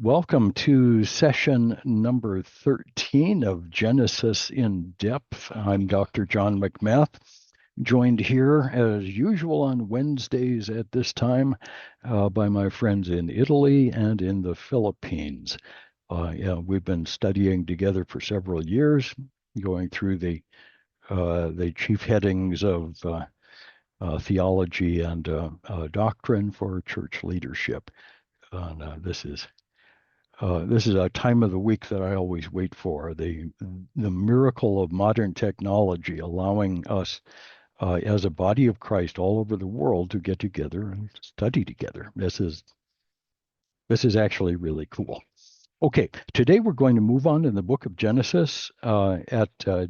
Welcome to session number 13 of Genesis in Depth. I'm Dr. John McMath, joined here as usual on Wednesdays at this time by my friends in Italy and in the Philippines. We've been studying together for several years, going through the chief headings of theology and doctrine for church leadership. And this is a time of the week that I always wait for, the miracle of modern technology allowing us as a body of Christ all over the world to get together and study together. This is actually really cool. Okay, today we're going to move on in the book of Genesis at the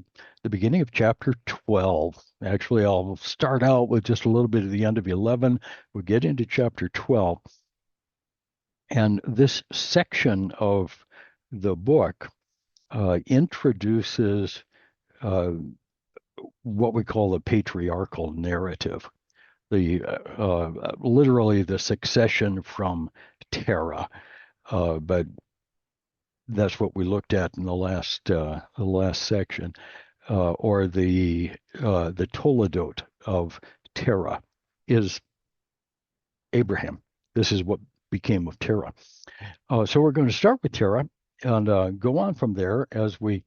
beginning of chapter 12. Actually, I'll start out with just a little bit of the end of 11. We'll get into chapter 12. And this section of the book introduces uh, what we call the patriarchal narrative, the literally the succession from Terah. But that's what we looked at in the last section, or the Toledot of Terah is Abraham. This is what became of Terah. So we're going to start with Terah and go on from there as we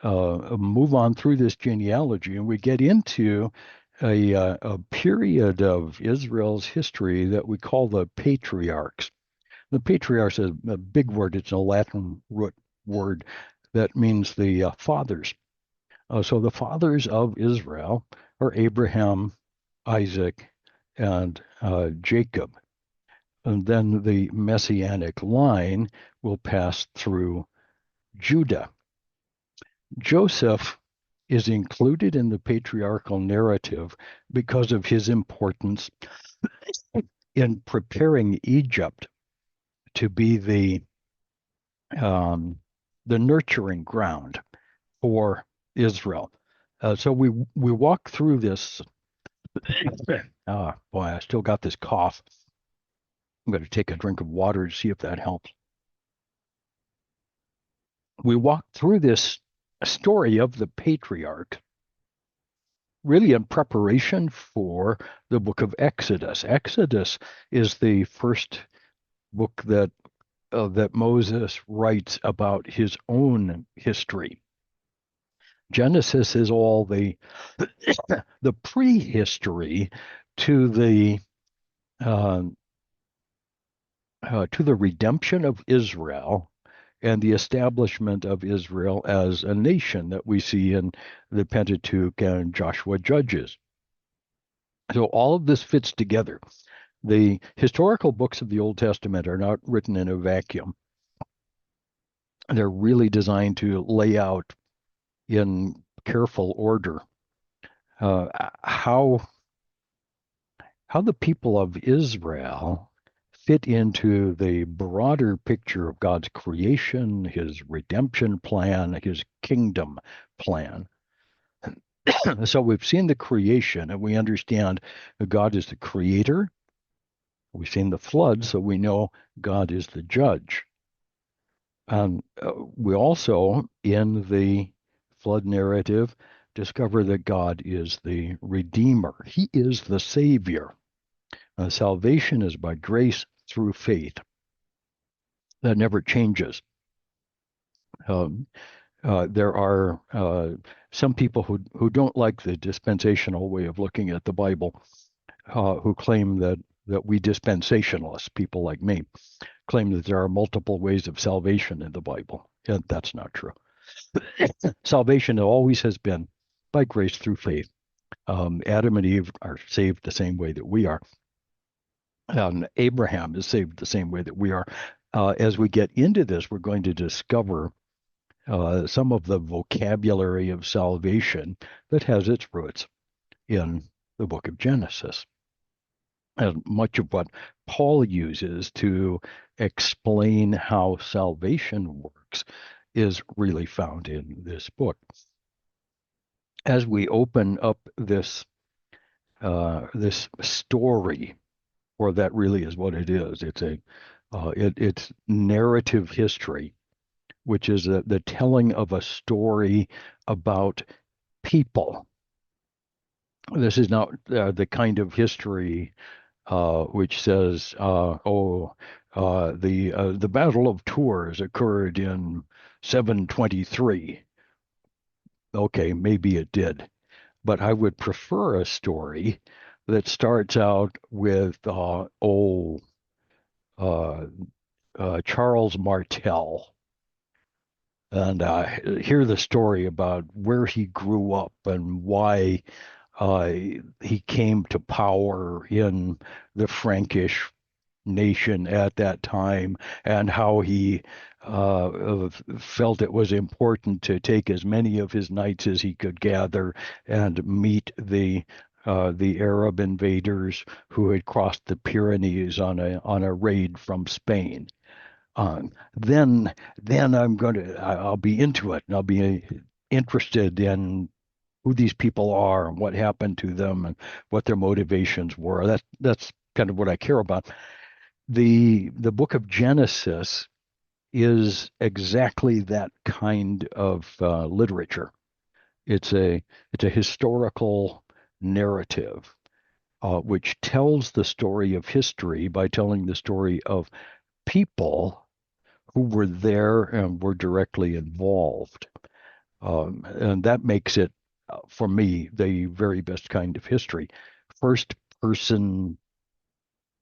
move on through this genealogy, and we get into a period of Israel's history that we call the patriarchs. The patriarchs is a big word. It's a Latin root word that means the fathers. So the fathers of Israel are Abraham, Isaac, and Jacob. And then the messianic line will pass through Judah. Joseph is included in the patriarchal narrative because of his importance in preparing Egypt to be the nurturing ground for Israel. So we walk through this. Boy, I still got this cough. I'm going to take a drink of water to see if that helps. We walk through this story of the patriarch really in preparation for the book of Exodus. Exodus is the first book that Moses writes about his own history. Genesis is all the the prehistory to uh, to the redemption of Israel and the establishment of Israel as a nation that we see in the Pentateuch and Joshua Judges. So all of this fits together. The historical books of the Old Testament are not written in a vacuum. They're really designed to lay out in careful order uh, how the people of Israel fit into the broader picture of God's creation, his redemption plan, his kingdom plan. So we've seen the creation and we understand that God is the creator. We've seen the flood, so we know God is the judge. And we also, in the flood narrative, discover that God is the redeemer. He is the savior. Salvation is by grace through faith. That never changes. Um, there are some people who don't like the dispensational way of looking at the Bible, who claim that we dispensationalists, people like me, claim that there are multiple ways of salvation in the Bible, and that's not true. Salvation always has been by grace through faith. Adam and Eve are saved the same way that we are. Abraham is saved the same way that we are. As we get into this, we're going to discover some of the vocabulary of salvation that has its roots in the book of Genesis. And much of what Paul uses to explain how salvation works is really found in this book. As we open up this story, or that really is what it is, it's It's narrative history, which is the telling of a story about people. This is not the kind of history which says, the Battle of Tours occurred in 723. Okay, maybe it did, but I would prefer a story that starts out with uh, Charles Martel, and hear the story about where he grew up and why uh, he came to power in the Frankish nation at that time, and how he felt it was important to take as many of his knights as he could gather and meet the Arab invaders who had crossed the Pyrenees on a raid from Spain. Um, then then I'll be into it, and I'll be interested in who these people are and what happened to them and what their motivations were. That's kind of what I care about. The book of Genesis is exactly that kind of literature. It's a historical narrative which tells the story of history by telling the story of people who were there and were directly involved. And that makes it, for me, the very best kind of history. First person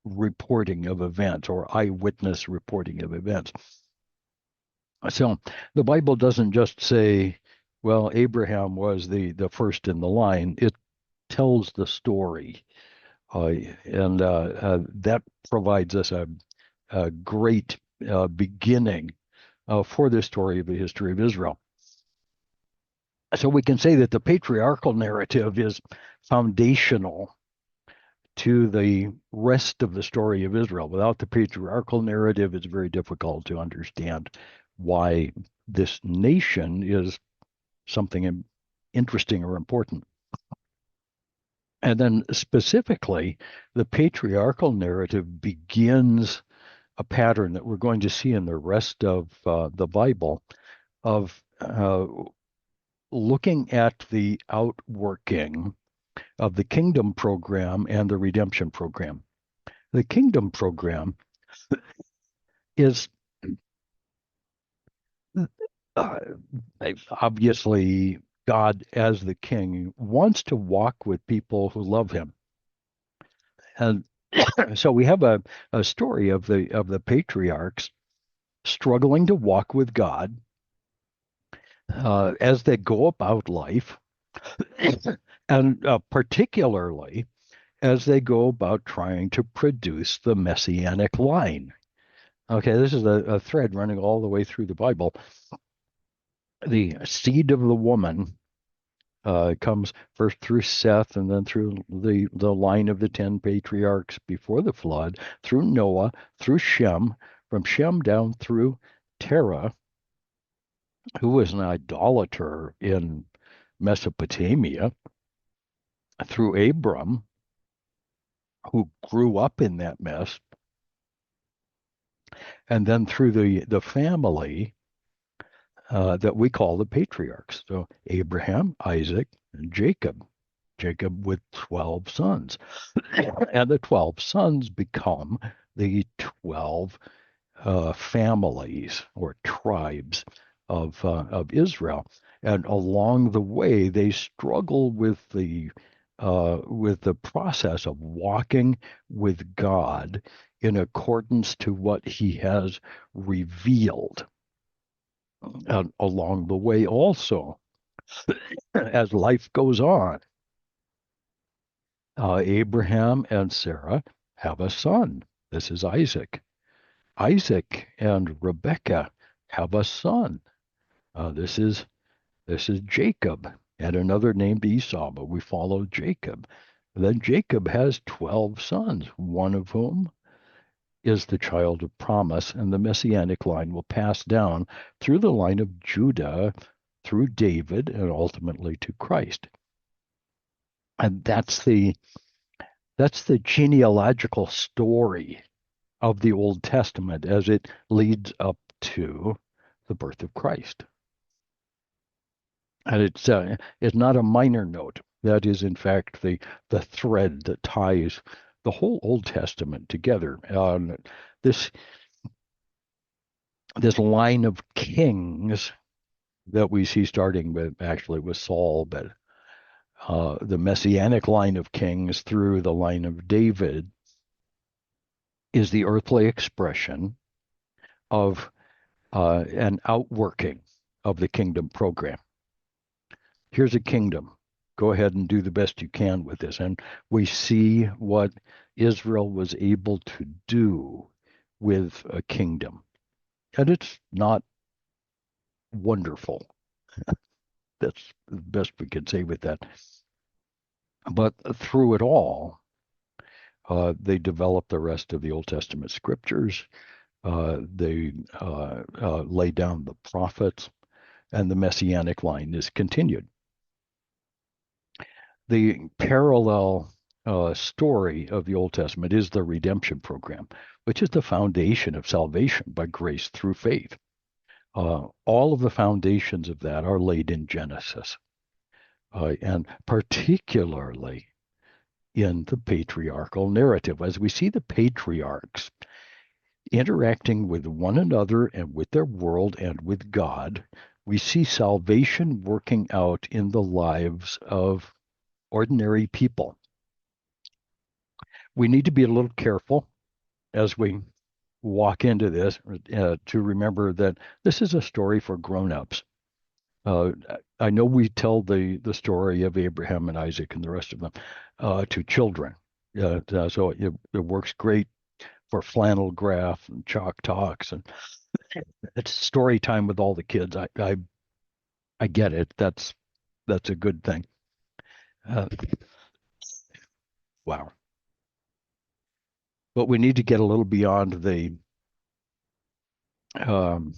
reporting of events or eyewitness reporting of events. So the Bible doesn't just say, well, Abraham was the first in the line. It tells the story. And that provides us a great beginning for the story of the history of Israel. So we can say that the patriarchal narrative is foundational to the rest of the story of Israel. Without the patriarchal narrative, it's very difficult to understand why this nation is something interesting or important. And then specifically, the patriarchal narrative begins a pattern that we're going to see in the rest of the Bible of looking at the outworking of the kingdom program and the redemption program. The kingdom program is uh, obviously God as the king wants to walk with people who love him. And so we have a story of the patriarchs struggling to walk with God as they go about life, and particularly as they go about trying to produce the messianic line. Okay, this is a thread running all the way through the Bible. The seed of the woman comes first through Seth and then through the line of the 10 patriarchs before the flood, through Noah, through Shem, from Shem down through Terah, who was an idolater in Mesopotamia, through Abram, who grew up in that mess, and then through the family that we call the patriarchs. So Abraham, Isaac, and Jacob. Jacob with 12 sons. And the 12 sons become the 12 families or tribes of Israel. And along the way, they struggle with the process of walking with God in accordance to what He has revealed. And along the way, also, as life goes on, Abraham and Sarah have a son. This is Isaac. Isaac and Rebekah have a son. This is Jacob, and another named Esau, but we follow Jacob. Then Jacob has 12 sons, one of whom is the child of promise, and the messianic line will pass down through the line of Judah, through David, and ultimately to Christ. And that's the genealogical story of the Old Testament as it leads up to the birth of Christ. And it's not a minor note. That is, in fact, the thread that ties the whole Old Testament together. This this line of kings that we see starting with Saul, but the messianic line of kings through the line of David is the earthly expression of an outworking of the kingdom program. Here's a kingdom. Go ahead and do the best you can with this. And we see what Israel was able to do with a kingdom. And it's not wonderful. That's the best we can say with that. But through it all, they develop the rest of the Old Testament scriptures. They lay down the prophets, and the messianic line is continued. The parallel story of the Old Testament is the redemption program, which is the foundation of salvation by grace through faith. All of the foundations of that are laid in Genesis, and particularly in the patriarchal narrative. As we see the patriarchs interacting with one another and with their world and with God, we see salvation working out in the lives of ordinary people. We need to be a little careful as we walk into this to remember that this is a story for grown-ups. I know we tell the story of Abraham and Isaac and the rest of them to children. So it works great for flannel graph and chalk talks, and it's story time with all the kids. I get it. That's a good thing. Wow. But we need to get a little beyond um,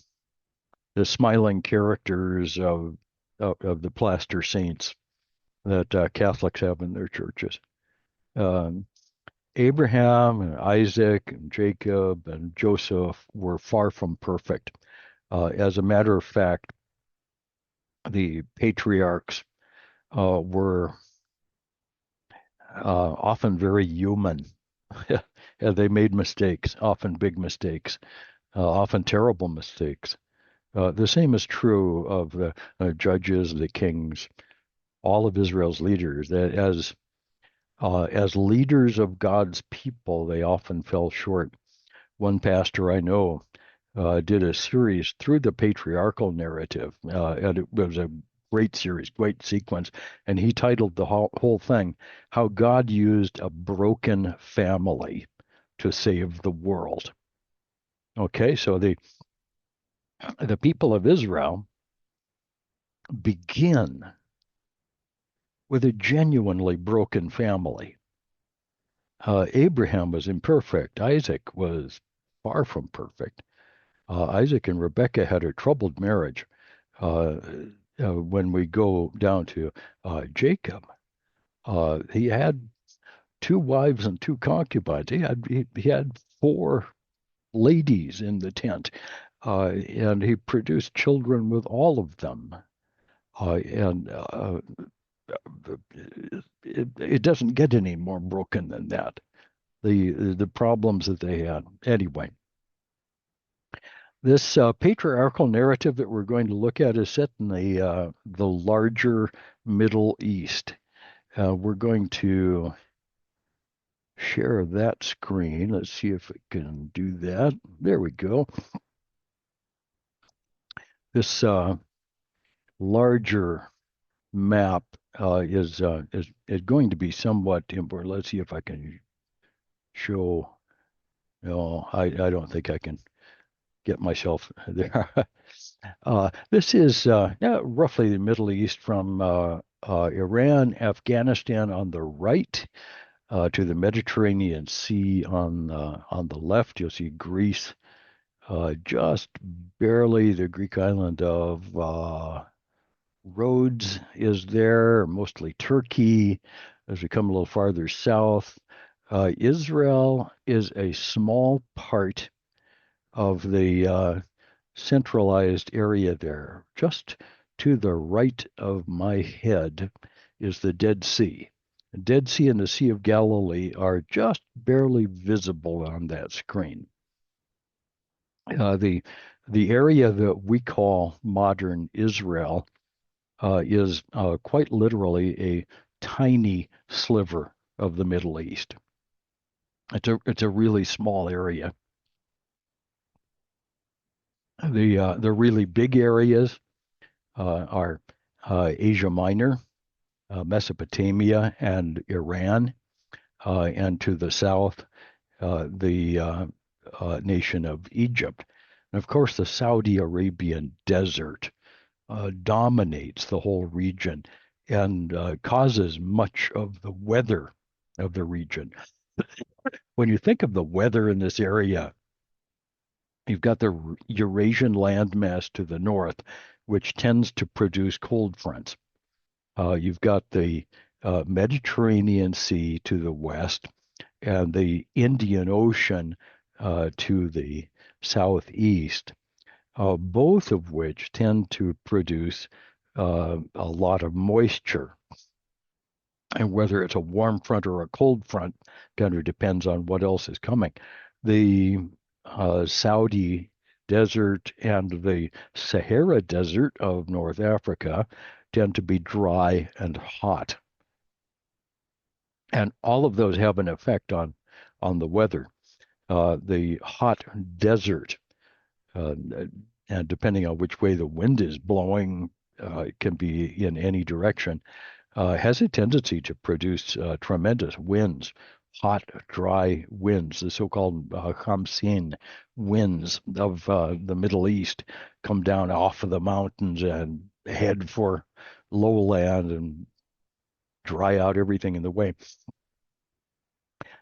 the smiling characters of the plaster saints that Catholics have in their churches. Um, Abraham and Isaac and Jacob and Joseph were far from perfect. As a matter of fact, the patriarchs were often very human. They made mistakes, often big mistakes, often terrible mistakes. The same is true of the judges, the kings, all of Israel's leaders. That as leaders of God's people, they often fell short. One pastor I know did a series through the patriarchal narrative, and it was a great series, great sequence, and he titled the whole thing, How God Used a Broken Family to Save the World. Okay, so the people of Israel begin with a genuinely broken family. Abraham was imperfect. Isaac was far from perfect. Isaac and Rebekah had a troubled marriage. When we go down to Jacob, he had two wives and two concubines. He had four ladies in the tent, and he produced children with all of them. And it doesn't get any more broken than that. The problems that they had. Anyway, this patriarchal narrative that we're going to look at is set in the larger Middle East. We're going to share that screen. Let's see if it can do that. There we go. This larger map is going to be somewhat important. Let's see if I can show. No, I don't think I can get myself there. This is roughly the Middle East from Iran, Afghanistan on the right to the Mediterranean Sea on the left. You'll see Greece, just barely the Greek island of Rhodes is there, mostly Turkey. As we come a little farther south, Israel is a small part of the centralized area there. Just to the right of my head is the Dead Sea. The Dead Sea and the Sea of Galilee are just barely visible on that screen. The area that we call modern Israel is quite literally a tiny sliver of the Middle East. It's a really small area. The really big areas are Asia Minor, Mesopotamia, and Iran, and to the south, the nation of Egypt. And of course, the Saudi Arabian desert dominates the whole region and causes much of the weather of the region. When you think of the weather in this area, you've got the Eurasian landmass to the north, which tends to produce cold fronts. You've got the Mediterranean Sea to the west and the Indian Ocean to the southeast, both of which tend to produce a lot of moisture. And whether it's a warm front or a cold front kind of depends on what else is coming. The Saudi desert and the Sahara Desert of North Africa tend to be dry and hot. And all of those have an effect on the weather. The hot desert, and depending on which way the wind is blowing, it can be in any direction, has a tendency to produce tremendous winds, hot, dry winds, the so-called Khamsin winds of the Middle East come down off of the mountains and head for lowland and dry out everything in the way.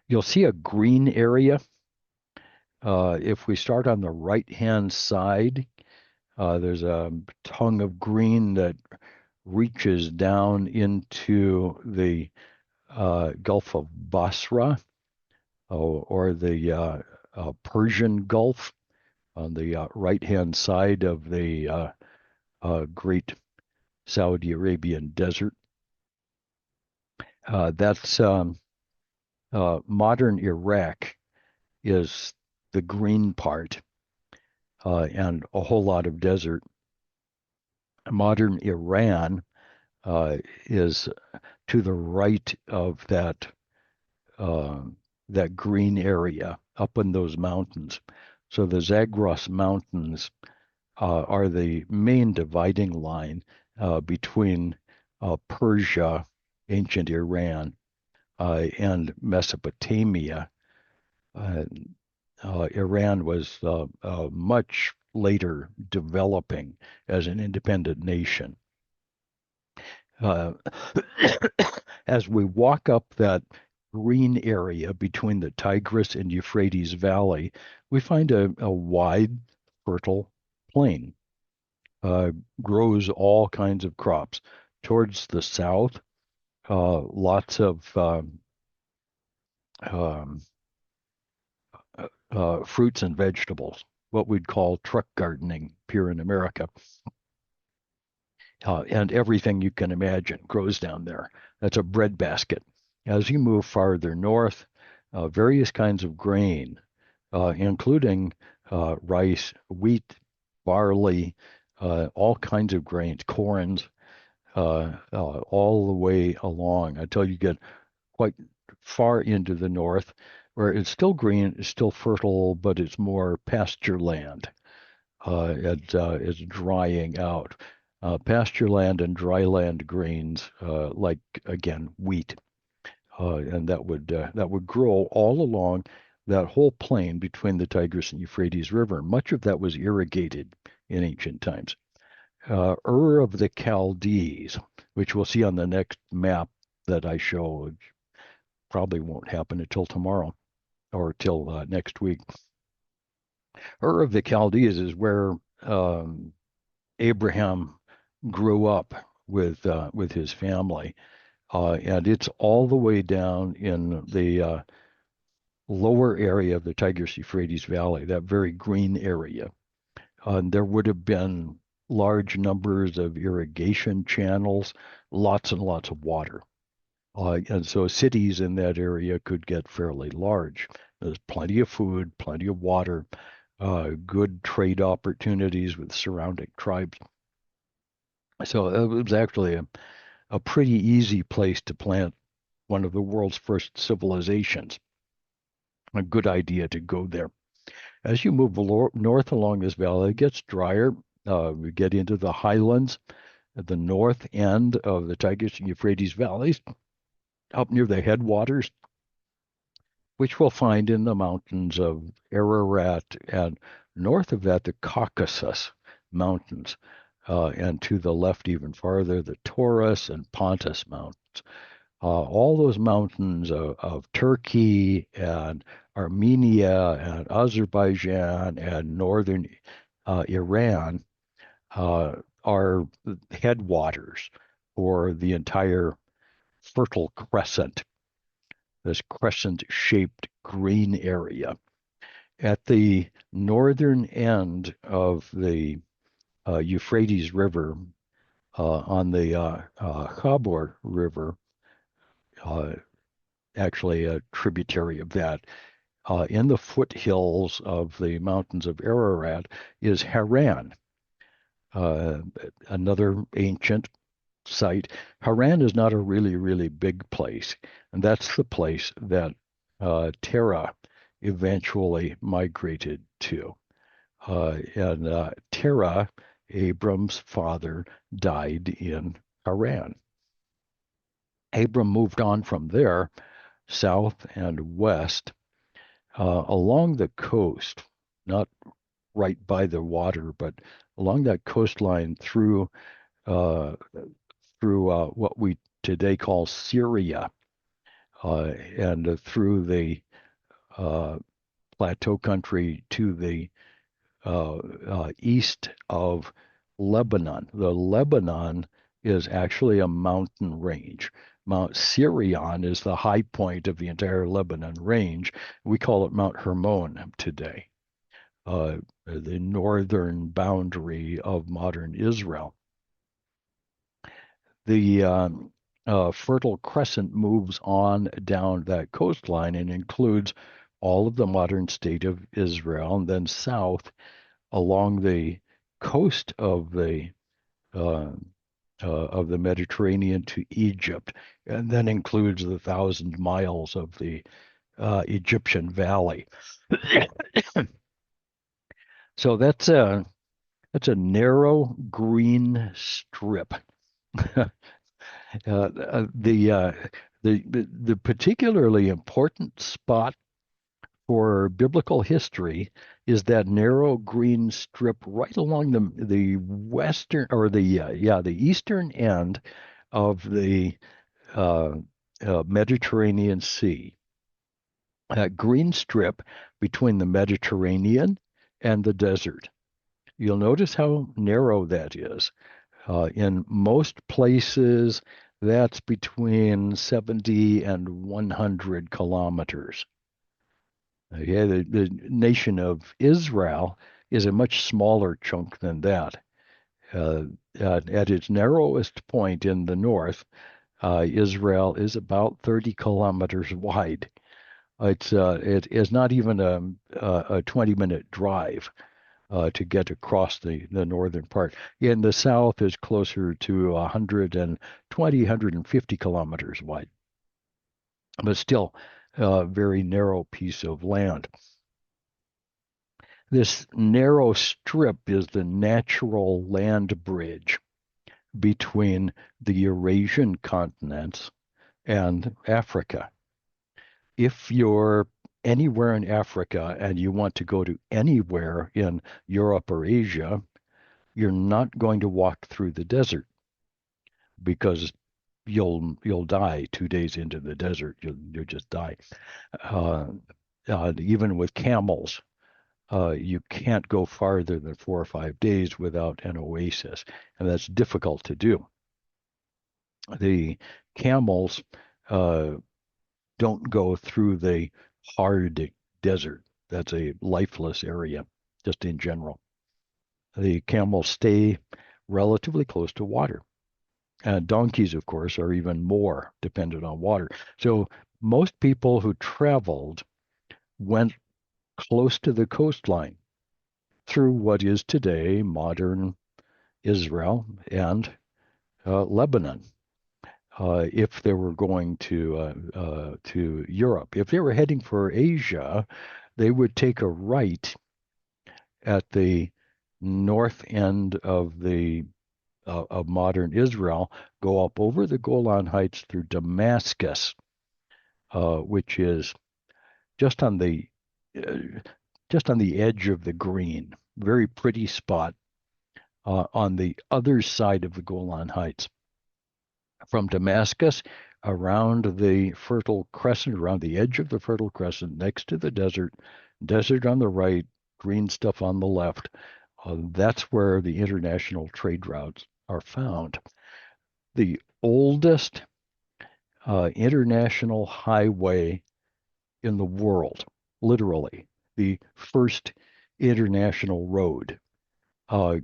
You'll see a green area. If we start on the right-hand side, there's a tongue of green that reaches down into the Gulf of Basra or the Persian Gulf on the right-hand side of the great Saudi Arabian desert. That's modern Iraq is the green part and a whole lot of desert. Modern Iran is to the right of that green area up in those mountains. So the Zagros Mountains are the main dividing line between Persia, ancient Iran, and Mesopotamia. Iran was much later developing as an independent nation. As we walk up that green area between the Tigris and Euphrates Valley, we find a wide, fertile plain. Grows all kinds of crops. Towards the south, lots of fruits and vegetables, what we'd call truck gardening here in America. And everything you can imagine grows down there. That's a breadbasket. As you move farther north, various kinds of grain, including rice, wheat, barley, all kinds of grains, corns, all the way along until you get quite far into the north, where it's still green, it's still fertile, but it's more pasture land. It's drying out. Pasture land and dry land grains, like again wheat, and that would grow all along that whole plain between the Tigris and Euphrates River. Much of that was irrigated in ancient times. Ur of the Chaldees, which we'll see on the next map that I show, which probably won't happen until tomorrow or till next week. Ur of the Chaldees is where Abraham grew up with his family, and it's all the way down in the lower area of the Tigris-Euphrates Valley, that very green area, there would have been large numbers of irrigation channels, lots and lots of water. And so cities in that area could get fairly large. There's plenty of food, plenty of water, good trade opportunities with surrounding tribes. So it was actually a pretty easy place to plant one of the world's first civilizations. A good idea to go there. As you move north along this valley, it gets drier. We get into the highlands at the north end of the Tigris and Euphrates valleys, up near the headwaters, which we'll find in the mountains of Ararat, and north of that, the Caucasus Mountains, and to the left even farther, the Taurus and Pontus Mountains. All those mountains of Turkey and Armenia and Azerbaijan and northern Iran are headwaters for the entire Fertile Crescent, this crescent-shaped green area. At the northern end of the Euphrates River, on the Khabur River, actually a tributary of that, in the foothills of the mountains of Ararat is Haran, another ancient site. Haran is not a really, really big place, and that's the place that Terah eventually migrated to. And Terah, Abram's father, died in Haran. Abram moved on from there, south and west, along the coast, not right by the water, but along that coastline through what we today call Syria, and through the plateau country to the east of Lebanon. The Lebanon is actually a mountain range. Mount Sirion is the high point of the entire Lebanon range. We call it Mount Hermon today, the northern boundary of modern Israel. The Fertile Crescent moves on down that coastline and includes all of the modern state of Israel, and then south along the coast of the Mediterranean to Egypt, and then includes the 1,000 miles of the Egyptian Valley. So that's a narrow green strip. The particularly important spot for biblical history is that narrow green strip right along the western, or the eastern end of the Mediterranean Sea. That green strip between the Mediterranean and the desert. You'll notice how narrow that is. In most places, that's between 70 and 100 kilometers. Okay, the nation of Israel is a much smaller chunk than that. At its narrowest point in the north, Israel is about 30 kilometers wide. It is not even a 20-minute drive to get across the northern part. In the south is closer to 120, 150 kilometers wide, but still a very narrow piece of land. This narrow strip is the natural land bridge between the Eurasian continents and Africa. If you're anywhere in Africa and you want to go to anywhere in Europe or Asia, you're not going to walk through the desert, because you'll die 2 days into the desert. You'll just die. Even with camels, you can't go farther than 4 or 5 days without an oasis, and that's difficult to do. The camels don't go through the hard desert. That's a lifeless area, just in general. The camels stay relatively close to water. Donkeys, of course, are even more dependent on water. So most people who traveled went close to the coastline through what is today modern Israel and Lebanon. If they were going to Europe, if they were heading for Asia, they would take a right at the north end of modern Israel, go up over the Golan Heights through Damascus, which is just on the uh, just on the edge of the green. Very pretty spot on the other side of the Golan Heights. From Damascus around the Fertile Crescent, around the edge of the Fertile Crescent, next to the desert, desert on the right, green stuff on the left. That's where the international trade routes are found. The oldest international highway in the world, literally, the first international road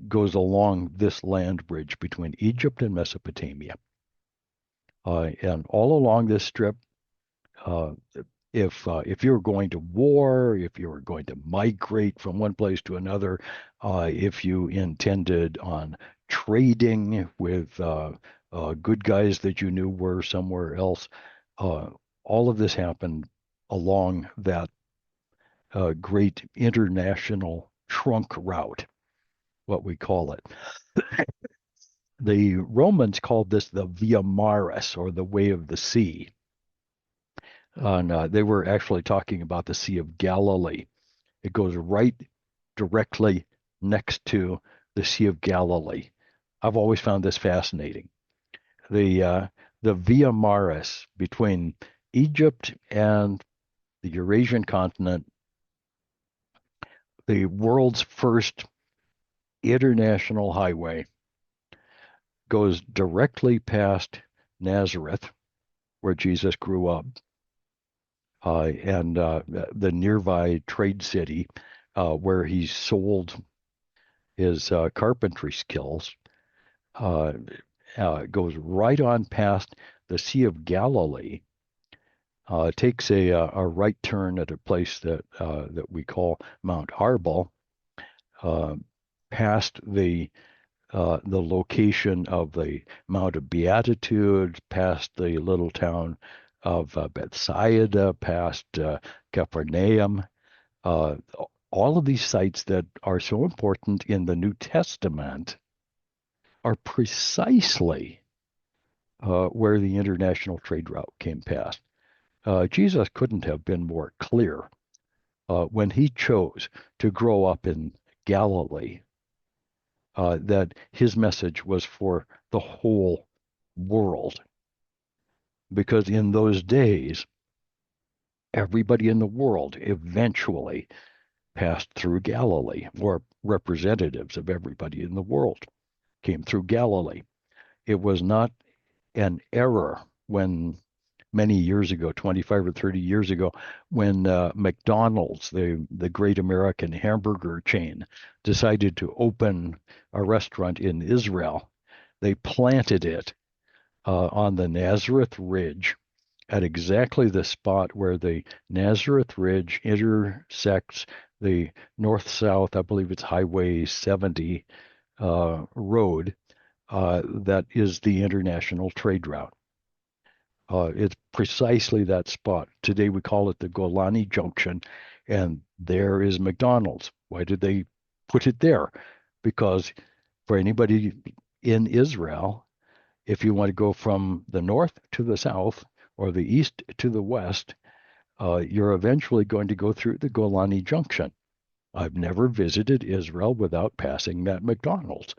goes along this land bridge between Egypt and Mesopotamia. And all along this strip, uh, if you were going to war, if you were going to migrate from one place to another, if you intended on trading with good guys that you knew were somewhere else, uh, all of this happened along that great international trunk route, what we call it. The Romans called this the Via Maris, or the Way of the Sea. And they were actually talking about the Sea of Galilee. It goes right directly next to the Sea of Galilee. I've always found this fascinating. The Via Maris between Egypt and the Eurasian continent, the world's first international highway, goes directly past Nazareth, where Jesus grew up, and the nearby trade city where he sold his carpentry skills. Goes right on past the Sea of Galilee, takes a right turn at a place that we call Mount Arbel, past the location of the Mount of Beatitudes, past the little town of Bethsaida, past Capernaum, all of these sites that are so important in the New Testament are precisely where the international trade route came past. Jesus couldn't have been more clear when he chose to grow up in Galilee, that his message was for the whole world. Because in those days, everybody in the world eventually passed through Galilee, or representatives of everybody in the world came through Galilee. It was not an error when many years ago, 25 or 30 years ago, when McDonald's, the great American hamburger chain, decided to open a restaurant in Israel. They planted it on the Nazareth Ridge at exactly the spot where the Nazareth Ridge intersects the north-south, I believe it's Highway 70 road, that is the international trade route. It's precisely that spot. Today we call it the Golani Junction, and there is McDonald's. Why did they put it there? Because for anybody in Israel, if you want to go from the north to the south or the east to the west, you're eventually going to go through the Golani Junction. I've never visited Israel without passing that McDonald's.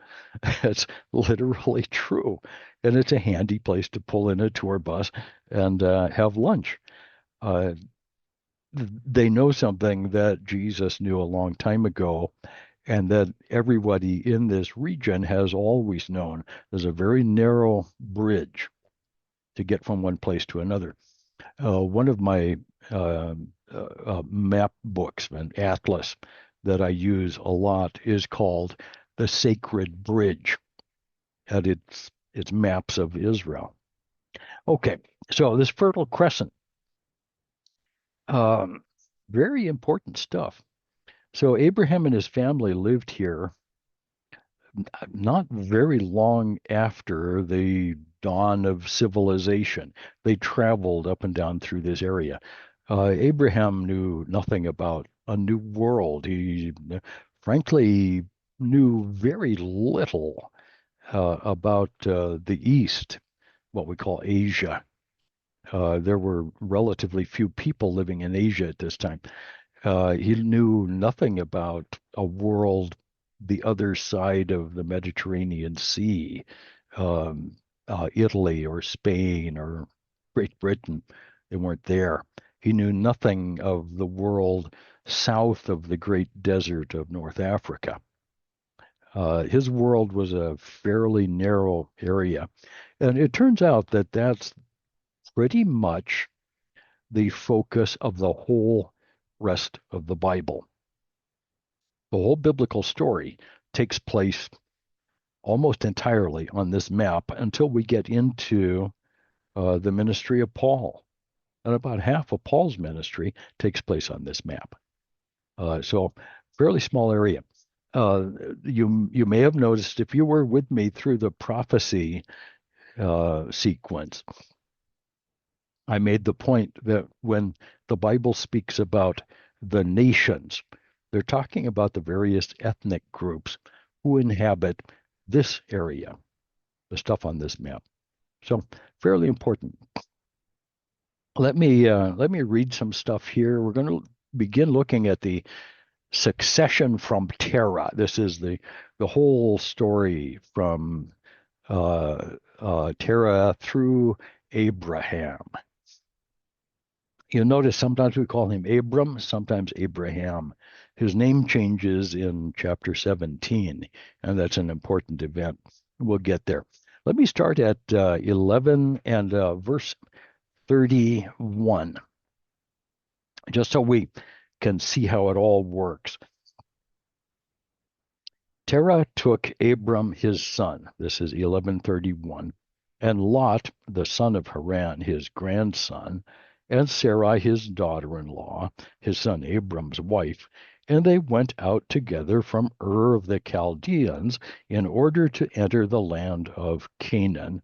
It's literally true. And it's a handy place to pull in a tour bus and have lunch. Uh, they know something that Jesus knew a long time ago, and that everybody in this region has always known. There's a very narrow bridge to get from one place to another. One of my map books, an atlas that I use a lot is called the Sacred Bridge, and it's maps of Israel. Okay, so this Fertile Crescent, um, very important stuff. So Abraham and his family lived here not very long after the dawn of civilization. They traveled up and down through this area. Abraham knew nothing about a new world. He, frankly, knew very little about the East, what we call Asia. There were relatively few people living in Asia at this time. He knew nothing about a world the other side of the Mediterranean Sea, um, Italy or Spain or Great Britain. They weren't there. He knew nothing of the world south of the Great Desert of North Africa. His world was a fairly narrow area. And it turns out that that's pretty much the focus of the whole rest of the Bible. The whole biblical story takes place almost entirely on this map until we get into the ministry of Paul. And about half of Paul's ministry takes place on this map. So, fairly small area. You may have noticed if you were with me through the prophecy sequence, I made the point that when the Bible speaks about the nations, they're talking about the various ethnic groups who inhabit this area, the stuff on this map. So fairly important. Let me read some stuff here. We're going to begin looking at the succession from Terah. This is the whole story from Terah through Abraham. You'll notice sometimes we call him Abram, sometimes Abraham. His name changes in chapter 17, and that's an important event. We'll get there. Let me start at 11 and verse 31, just so we can see how it all works. Terah took Abram his son, this is 11:31, and Lot, the son of Haran, his grandson, and Sarai, his daughter-in-law, his son Abram's wife, and they went out together from Ur of the Chaldeans in order to enter the land of Canaan,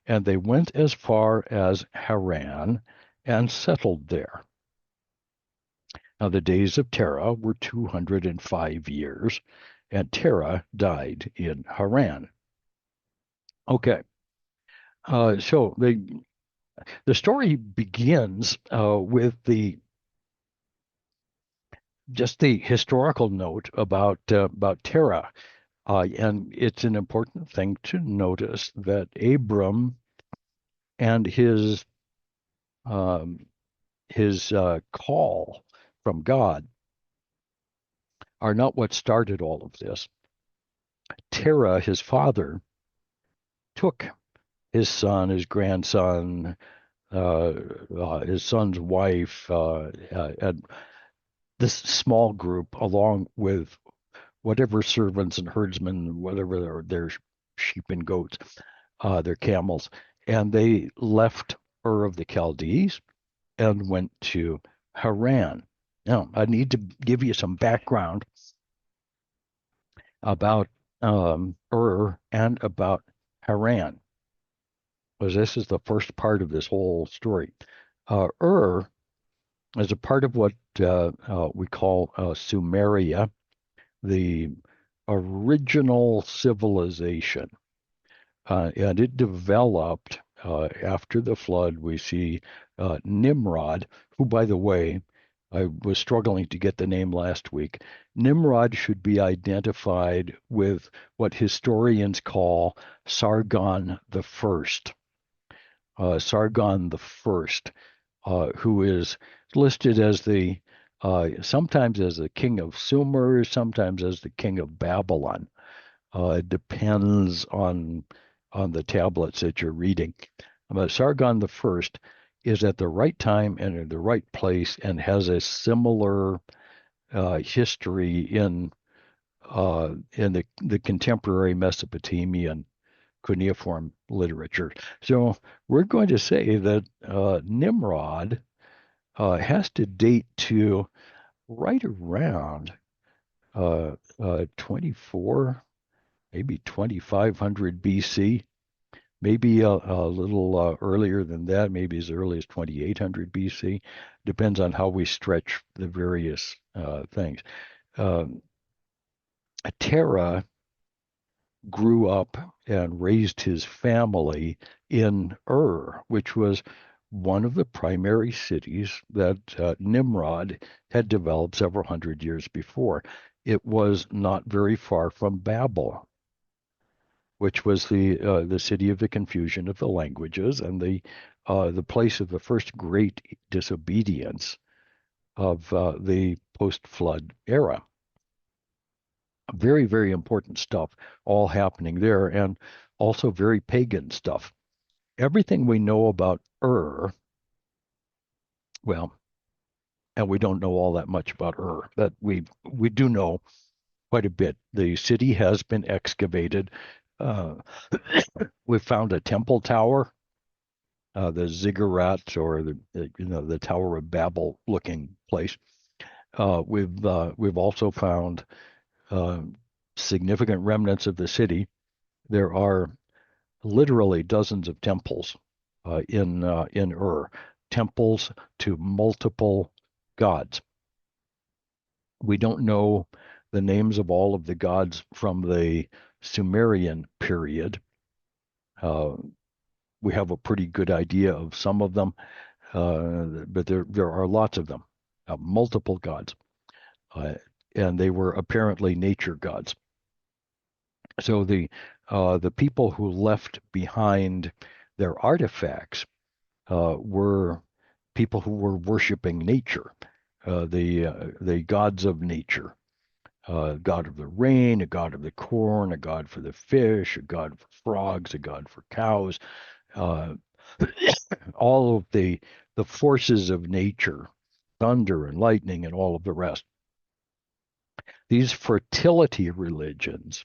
and they went as far as Haran and settled there. Now the days of Terah were 205 years, and Terah died in Haran. Okay, so the story begins with just the historical note about Terah, and it's an important thing to notice that Abram and um, his call from God are not what started all of this. Terah, his father, took his son, his grandson, his son's wife, and this small group, along with whatever servants and herdsmen, whatever their sheep and goats, their camels, and they left Ur of the Chaldees and went to Haran. Now, I need to give you some background about Ur and about Haran, because this is the first part of this whole story. Ur is a part of what we call Sumeria, the original civilization. And it developed after the flood. We see Nimrod, who, by the way, I was struggling to get the name last week. Nimrod should be identified with what historians call Sargon the First. Sargon the First, who is listed as the sometimes as the king of Sumer, sometimes as the king of Babylon. It depends on the tablets that you're reading. But Sargon the First is at the right time and in the right place and has a similar history in the contemporary Mesopotamian cuneiform literature. So we're going to say that Nimrod has to date to right around 24, maybe 2500 BC, maybe a little earlier than that, maybe as early as 2800 BC. Depends on how we stretch the various things. Um, Terah grew up and raised his family in Ur, which was one of the primary cities that Nimrod had developed several hundred years before. It was not very far from Babel, which was the city of the confusion of the languages and the place of the first great disobedience of the post-flood era. Very, very important stuff all happening there, and also very pagan stuff. Everything we know about Ur, well, and we don't know all that much about Ur, but we do know quite a bit. The city has been excavated. Uh, we found a temple tower, the ziggurat, or the Tower of Babel looking place. We've also found uh, significant remnants of the city. There are literally dozens of temples in Ur, temples to multiple gods. We don't know the names of all of the gods from the Sumerian period. Uh, we have a pretty good idea of some of them, but there are lots of them, multiple gods, uh, and they were apparently nature gods. So the people who left behind their artifacts were people who were worshiping nature, the gods of nature, a god of the rain, a god of the corn, a god for the fish, a god for frogs, a god for cows, uh, all of the forces of nature, thunder and lightning and all of the rest. These fertility religions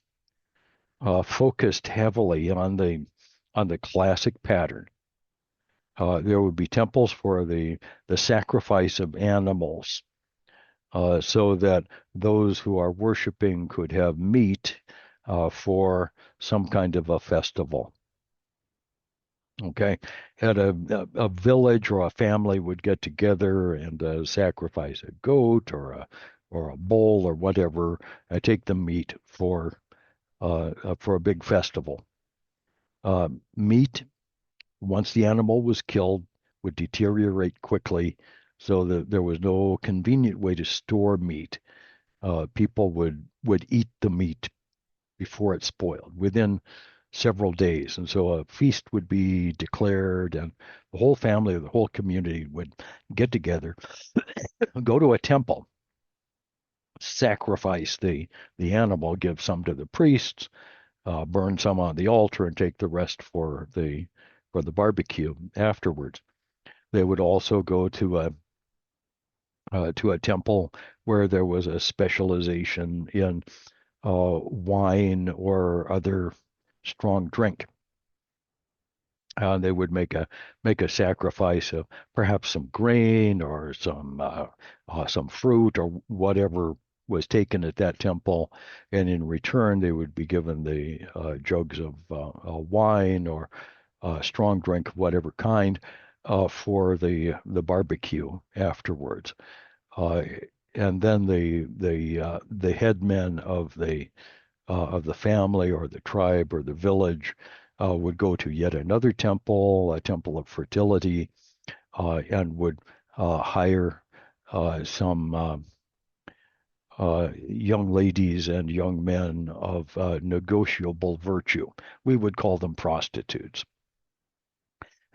focused heavily on the classic pattern. There would be temples for the sacrifice of animals, so that those who are worshiping could have meat for some kind of a festival. Okay, at a village or a family would get together and sacrifice a goat or a bull or whatever, take the meat for a big festival. Meat, once the animal was killed, would deteriorate quickly, so that there was no convenient way to store meat. People would eat the meat before it spoiled within several days, and so a feast would be declared, and the whole family or the whole community would get together, go to a temple, sacrifice the animal, give some to the priests, burn some on the altar, and take the rest for the barbecue afterwards. They would also go to a temple where there was a specialization in wine or other strong drink. They would make a sacrifice of perhaps some grain or some fruit or whatever was taken at that temple, and in return they would be given the jugs of wine or strong drink of whatever kind for the barbecue afterwards. Uh, and then the headmen of the family or the tribe or the village would go to yet another temple, a temple of fertility, and would hire some young ladies and young men of negotiable virtue. We would call them prostitutes.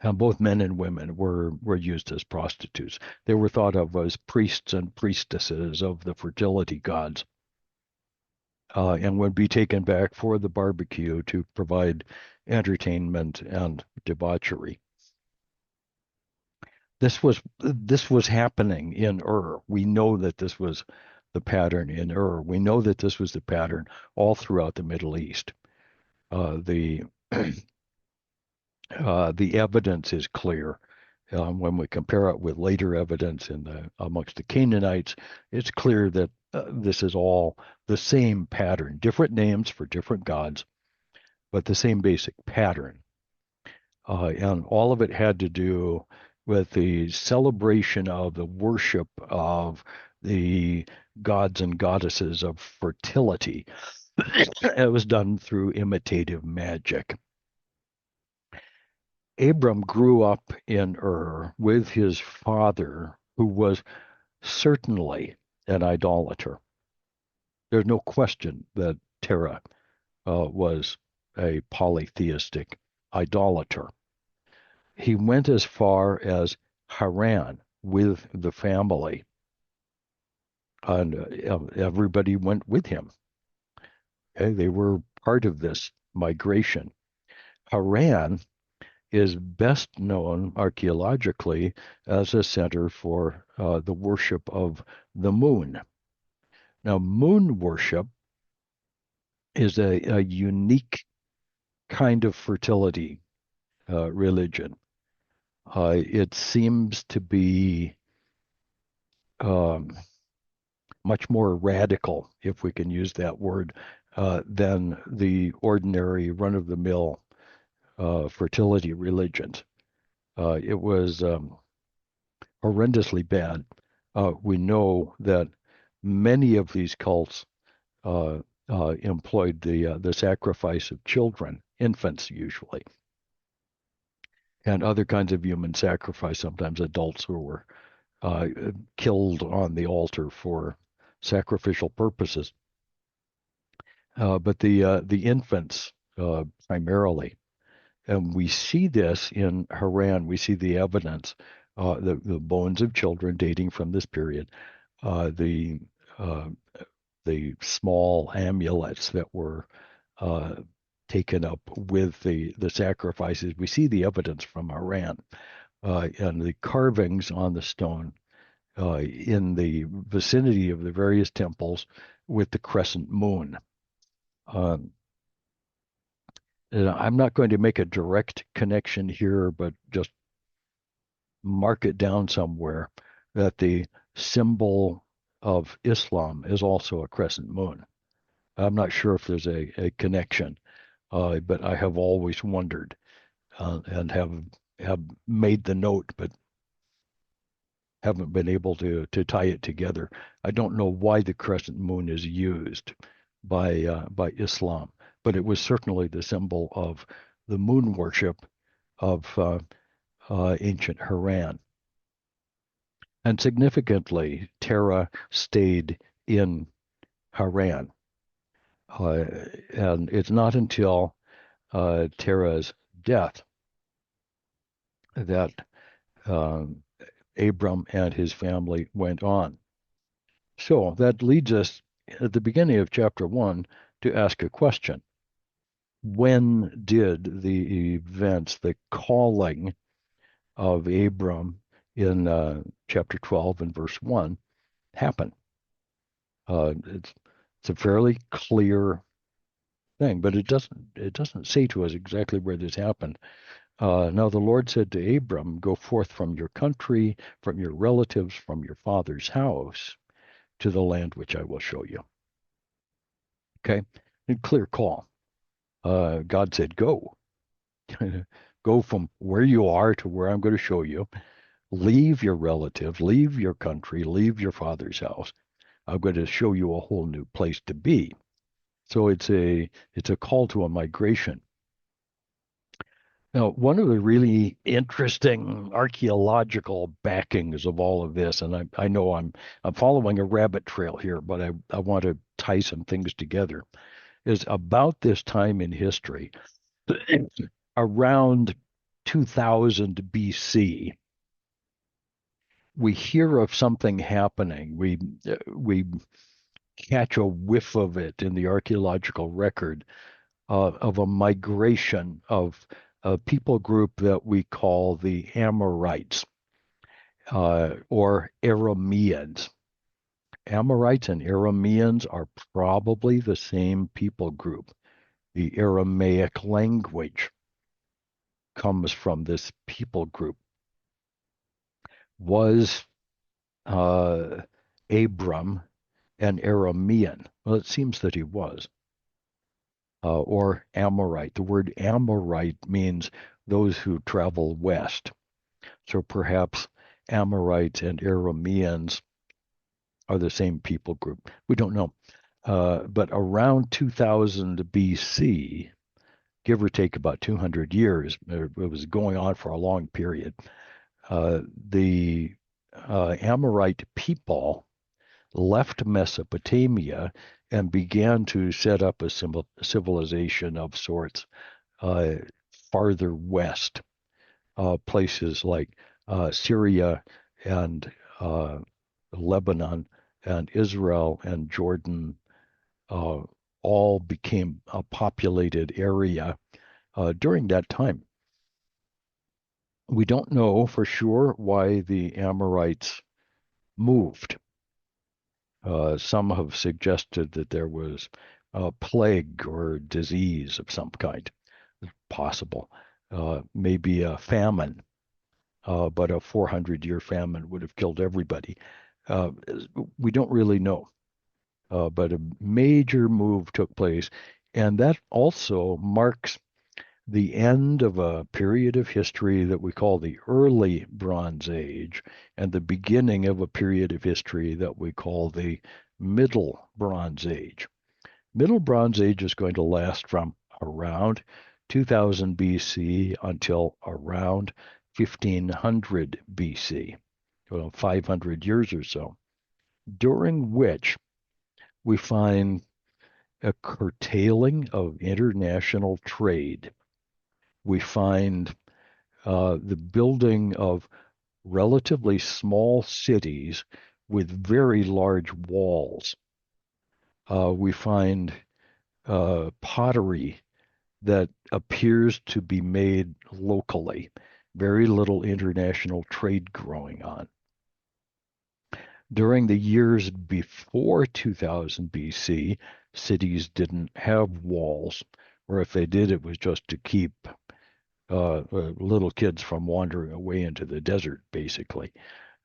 And both men and women were used as prostitutes. They were thought of as priests and priestesses of the fertility gods, and would be taken back for the barbecue to provide entertainment and debauchery. this was happening in Ur. We know that this was the pattern in Ur. We know that this was the pattern all throughout the Middle East. The the evidence is clear. When we compare it with later evidence amongst the Canaanites, it's clear that this is all the same pattern, different names for different gods, but the same basic pattern. And all of it had to do with the celebration of the worship of the gods and goddesses of fertility. It was done through imitative magic. Abram grew up in Ur with his father, who was certainly an idolater. There's no question that Terah was a polytheistic idolater. He went as far as Haran with the family, and everybody went with him. Okay? They were part of this migration. Haran is best known archaeologically as a center for the worship of the moon. Now, moon worship is a unique kind of fertility religion. It seems to be um, much more radical, if we can use that word, than the ordinary run-of-the-mill fertility religions. It was horrendously bad. We know that many of these cults employed the sacrifice of children, infants usually, and other kinds of human sacrifice, sometimes adults who were killed on the altar for sacrificial purposes. But the infants primarily, and we see this in Haran. We see the evidence, the bones of children dating from this period, the small amulets that were taken up with the sacrifices. We see the evidence from Haran, and the carvings on the stone in the vicinity of the various temples with the crescent moon. Um, I'm not going to make a direct connection here, but just mark it down somewhere that the symbol of Islam is also a crescent moon. I'm not sure if there's a connection, but I have always wondered and have made the note, but haven't been able to tie it together. I don't know why the crescent moon is used by Islam, but it was certainly the symbol of the moon worship of ancient Haran. And significantly, Terah stayed in Haran. And it's not until Terah's death that Abram and his family went on. So that leads us at the beginning of chapter 1 to ask a question. When did the events, the calling of Abram in chapter 12 and verse 1 happen? It's a fairly clear thing, but it doesn't say to us exactly where this happened. Now the Lord said to Abram, "Go forth from your country, from your relatives, from your father's house, to the land which I will show you." Okay, a clear call. God said, "Go, go from where you are to where I'm going to show you. Leave your relatives, leave your country, leave your father's house. I'm going to show you a whole new place to be." So it's a call to a migration. Now, one of the really interesting archaeological backings of all of this, and I know I'm following a rabbit trail here, but I want to tie some things together, is about this time in history, around 2000 BC, we hear of something happening. We catch a whiff of it in the archaeological record of a migration of a people group that we call the Amorites. or Arameans. Amorites and Arameans are probably the same people group. The Aramaic language comes from this people group. Was Abram an Aramean? Well, it seems that he was. Or Amorite. The word Amorite means those who travel west. So perhaps Amorites and Arameans are the same people group. We don't know. But around 2000 BC, give or take about 200 years, it was going on for a long period, the Amorite people left Mesopotamia and began to set up a civilization of sorts uh, farther west, places like Syria and Lebanon and Israel and Jordan uh, all became a populated area during that time. We don't know for sure why the Amorites moved. Some have suggested that there was a plague or disease of some kind, possible. Maybe a famine, but a 400-year famine would have killed everybody. Uh, we don't really know. But a major move took place, and that also marks the end of a period of history that we call the early Bronze Age and the beginning of a period of history that we call the Middle Bronze Age. Middle Bronze Age is going to last from around 2000 BC until around 1500 BC, well, 500 years or so, during which we find a curtailing of international trade. We find the building of relatively small cities with very large walls. We find pottery that appears to be made locally, very little international trade growing on. During the years before 2000 BC, cities didn't have walls, or if they did, it was just to keep little kids from wandering away into the desert, basically,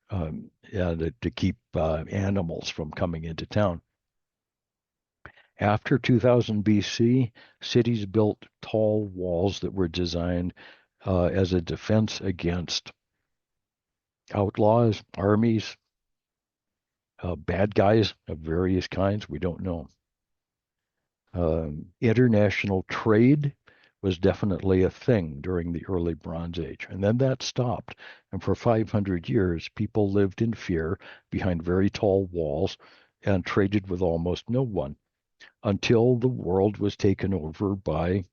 and to keep animals from coming into town. After 2000 BC, cities built tall walls that were designed as a defense against outlaws, armies, bad guys of various kinds. We don't know. International trade was definitely a thing during the early Bronze Age. And then that stopped. And for 500 years, people lived in fear behind very tall walls and traded with almost no one until the world was taken over by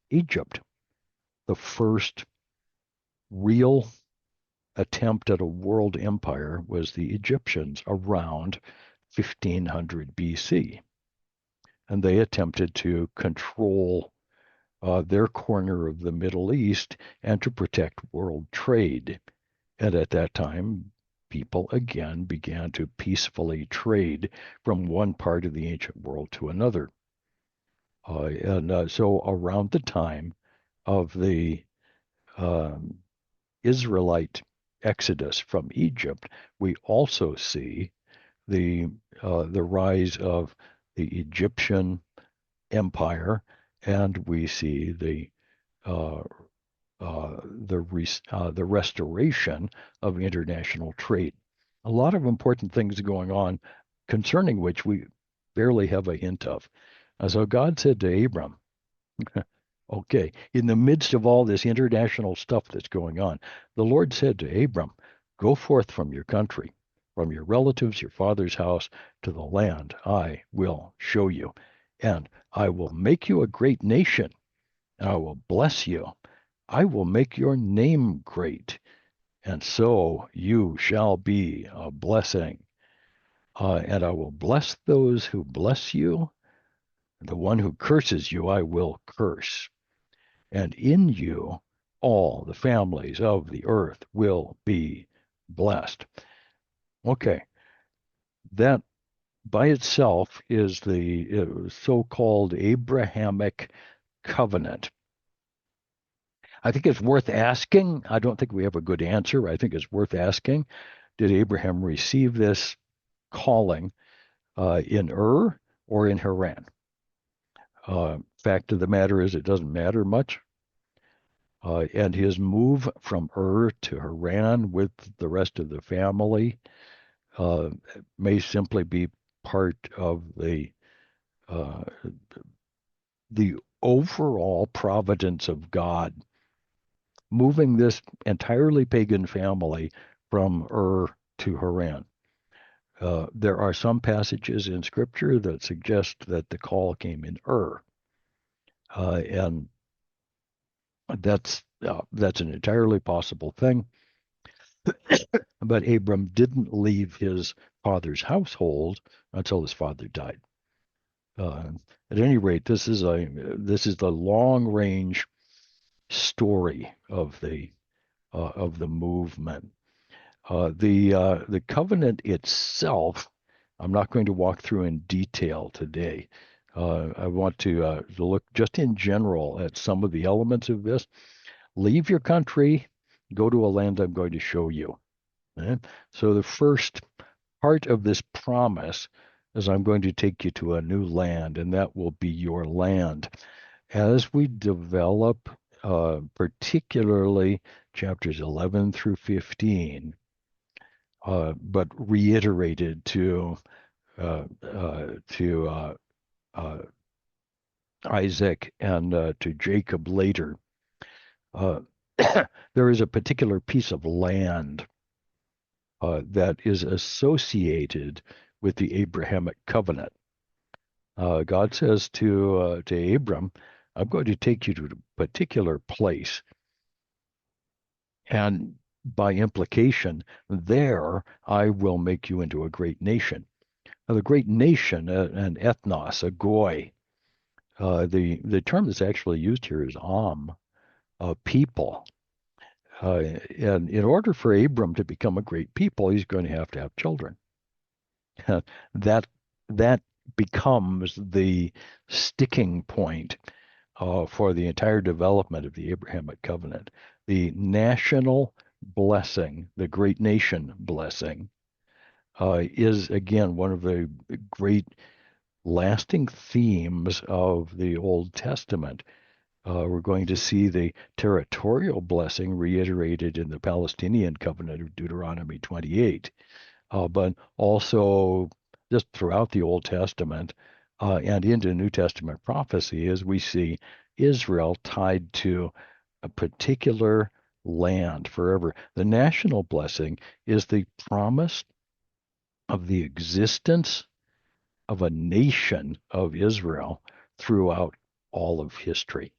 Egypt. The first real attempt at a world empire was the Egyptians around 1500 BC. And they attempted to control their corner of the Middle East and to protect world trade. And at that time, people again began to peacefully trade from one part of the ancient world to another. So around the time of the Israelite exodus from Egypt, we also see the rise of the Egyptian empire, and we see the restoration of international trade. A lot of important things going on concerning which we barely have a hint of. So God said to Abram, okay, in the midst of all this international stuff that's going on, the Lord said to Abram, go forth from your country, from your relatives, your father's house, to the land I will show you. And I will make you a great nation, and I will bless you. I will make your name great, and so you shall be a blessing. And I will bless those who bless you. The one who curses you, I will curse. And in you, all the families of the earth will be blessed. Okay, that by itself is the so-called Abrahamic covenant. I think it's worth asking. I don't think we have a good answer. I think it's worth asking. Did Abraham receive this calling in Ur or in Haran? Fact of the matter is, it doesn't matter much. And his move from Ur to Haran with the rest of the family uh, may simply be part of uh, the overall providence of God, moving this entirely pagan family from Ur to Haran. There are some passages in Scripture that suggest that the call came in Ur, and that's an entirely possible thing. But Abram didn't leave his father's household until his father died. Uh, at any rate, this is the long range story of the movement. The covenant itself, I'm not going to walk through in detail today. I want to look just in general at some of the elements of this. Leave your country, go to a land I'm going to show you. Okay? So the first part of this promise is I'm going to take you to a new land, and that will be your land. As we develop, particularly chapters 11 through 15, but reiterated to Isaac and to Jacob later, uh, there is a particular piece of land that is associated with the Abrahamic covenant. God says to Abram, "I'm going to take you to a particular place," and by implication, there I will make you into a great nation. Now, the great nation, an ethnos, a goy. The term that's actually used here is people. And in order for Abram to become a great people, he's going to have children. that that becomes the sticking point for the entire development of the Abrahamic covenant. The national blessing, the great nation blessing, is again one of the great lasting themes of the Old Testament. We're going to see the territorial blessing reiterated in the Palestinian covenant of Deuteronomy 28, but also just throughout the Old Testament and into New Testament prophecy, as we see Israel tied to a particular land forever. The national blessing is the promise of the existence of a nation of Israel throughout all of history.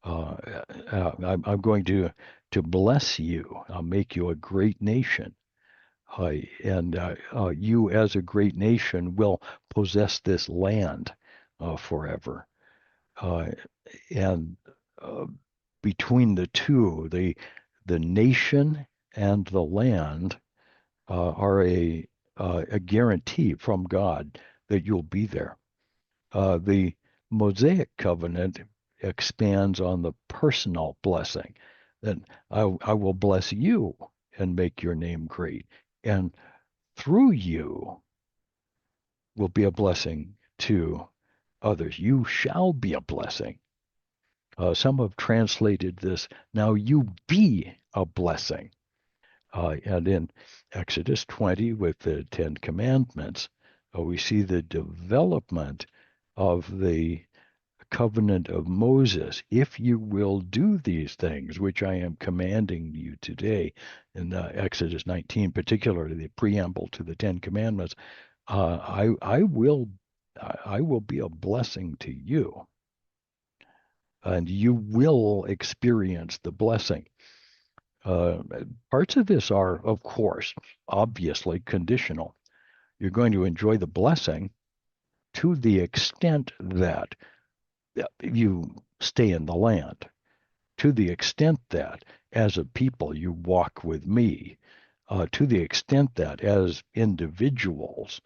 I'm going to bless you. I'll make you a great nation. And you, as a great nation, will possess this land forever. Uh, and uh, between the two, the nation and the land are a guarantee from God that you'll be there. The Mosaic covenant expands on the personal blessing that I will bless you and make your name great. And through you will be a blessing to others. You shall be a blessing. Some have translated this, now you be a blessing. And in Exodus 20, with the Ten Commandments, we see the development of the covenant of Moses. If you will do these things, which I am commanding you today, in Exodus 19, particularly the preamble to the Ten Commandments, I will be a blessing to you, and you will experience the blessing. Uh, Parts of this are, of course, obviously conditional. You're going to enjoy the blessing to the extent that you stay in the land. to the extent that as a people you walk with me, to the extent that as individuals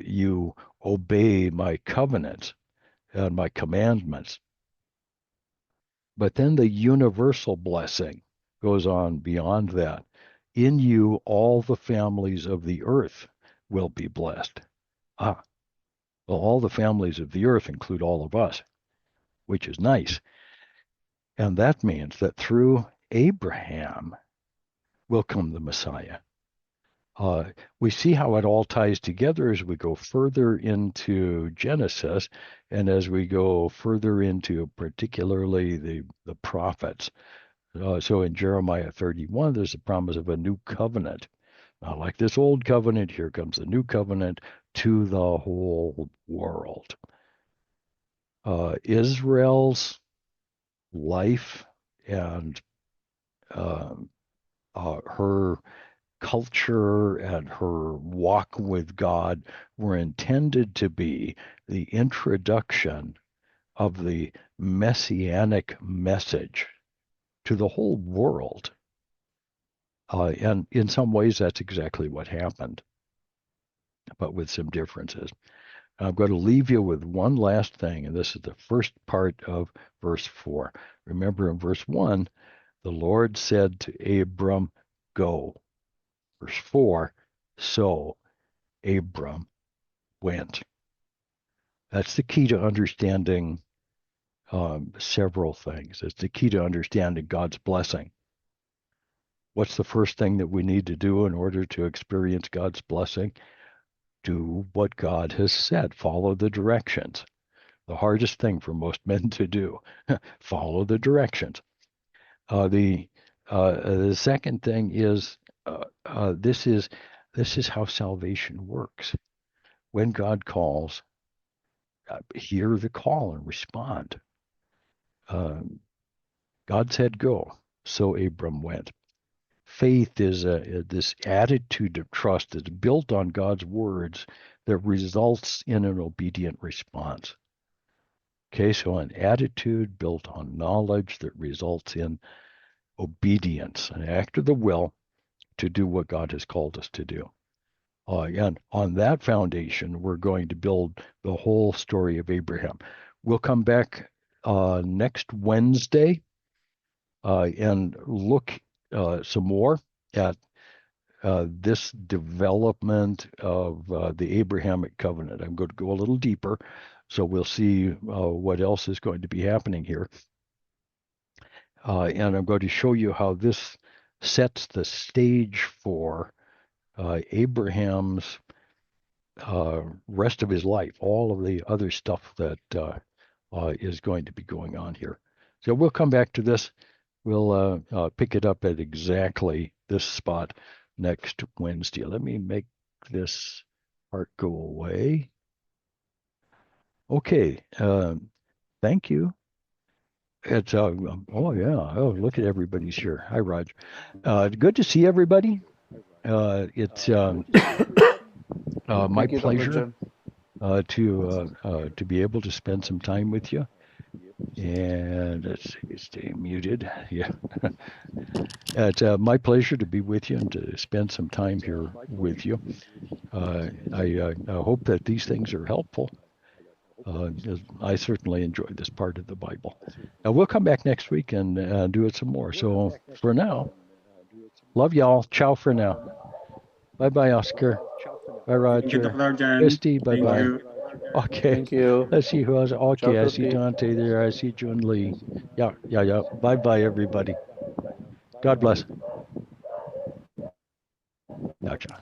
you obey my covenants and my commandments. But then the universal blessing goes on beyond that. In you, all the families of the earth will be blessed. Ah, well, all the families of the earth include all of us, which is nice. And that means that through Abraham will come the Messiah. We see how it all ties together as we go further into Genesis and as we go further into particularly the prophets. So in Jeremiah 31, there's a promise of a new covenant. Not like this old covenant, here comes the new covenant to the whole world. Israel's life and her culture and her walk with God were intended to be the introduction of the messianic message to the whole world. And in some ways, that's exactly what happened, but with some differences. I'm going to leave you with one last thing, and this is the first part of verse 4. Remember in verse 1, the Lord said to Abram, go. Verse 4, so Abram went. That's the key to understanding several things. It's the key to understanding God's blessing. What's the first thing that we need to do in order to experience God's blessing? Do what God has said. Follow the directions. The hardest thing for most men to do. Follow the directions. The second thing is this is how salvation works. When God calls, hear the call and respond. God said go, so Abram went. Faith is this attitude of trust that's built on God's words that results in an obedient response. Okay, so an attitude built on knowledge that results in obedience, an act of the will to do what God has called us to do. And on that foundation, we're going to build the whole story of Abraham. We'll come back next Wednesday and look some more at this development of the Abrahamic covenant. I'm going to go a little deeper, so we'll see what else is going to be happening here. And I'm going to show you how this sets the stage for Abraham's rest of his life, all of the other stuff that is going to be going on here. So we'll come back to this. We'll pick it up at exactly this spot next Wednesday. Let me make this part go away. Okay. Thank you. It's oh yeah. Oh, look at everybody's here. Hi, Raj. Good to see everybody. It's my pleasure to be able to spend some time with you. And let's see, stay muted. Yeah. It's my pleasure to be with you and to spend some time here with you. I hope that these things are helpful. I certainly enjoy this part of the Bible. Now, we'll come back next week and do it some more. So for now, love y'all. Ciao for now. Bye-bye, Oscar. Bye, Roger. Misty, bye-bye. Okay. Thank you. Let's see who else. Okay, Ciao I see tutti. Dante there. I see Jun Lee. Yeah. Bye-bye, everybody. God bless. Gotcha.